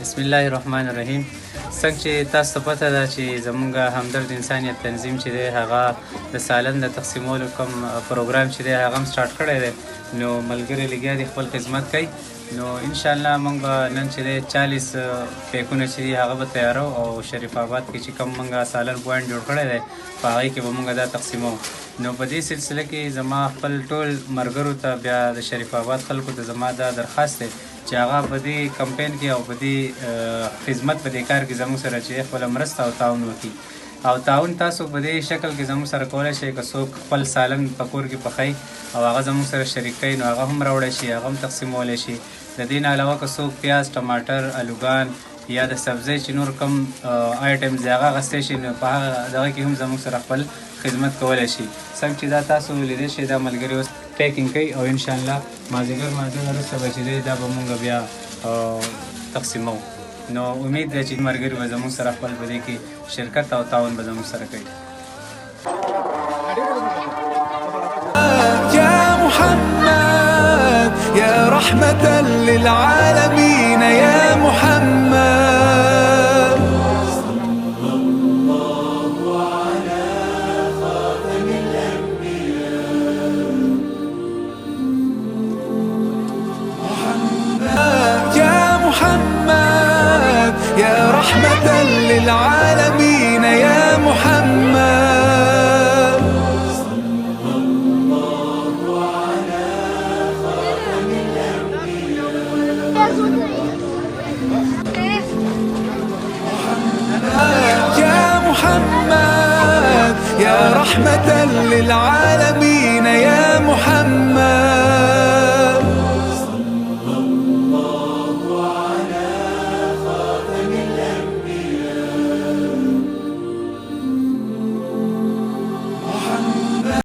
بسم الله الرحمن الرحیم. څنګه چې تاسو ته پته ده چې زمونږ همدرد انسانیت تنظیم چې دی هغه د سالن د تقسیمولو کوم پروګرام چې دی هغه هم سټارټ کړی دی، نو ملګري لګیا دي خپل خدمت کوي. نو انشاءالله موږ به نن چې دی 40 پیکونه چې دي هغه به تیارو او شریف آباد کې چې کوم موږ سالن پوینټ جوړ کړی دی په هغې کې به موږ دا تقسیمو. نو په دې سلسله کې زما خپل ټول ملګرو ته بیا د شریف آباد خلکو ته زما دا درخواست دی چې هغه په دې کمپین کې او په دې خدمت په دې کار کې زموږ سره چې خپله مرسته او تعاون وکړي. او تعاون تاسو په دې شکل کې زموږ سره کولی شئ که څوک خپل سالن په کور کې پخوي او هغه زموږ سره شریک کوي نو هغه هم راوړی شي، هغه هم تقسیمولی شي. د دې نه علاوه که څوک پیاز، ټماټر، الوګان یا د سبزی چې نور کم آیټمز دی هغه اخیستی شي نو په هغه دغه کې هم زموږ سره خپل خدمت کولی شي. څنګه چې دا تاسو لیدی شئ دا ملګري اوس پیکینګ کوي او انشاءالله مازدیګر وروسته به چې دی دا به مونږ بیا تقسیمو. نو امید دی چې ملګري به زموږ سره خپل په دې کې شرکت او تعاون به زموږ سره کوي. يا محمد يا رحمة للعالمين يا محمد صلى الله على خاتم الأنبياء محمد يا محمد يا رحمة للعالمين يا محمد يا محمد يا رحمة للعالمين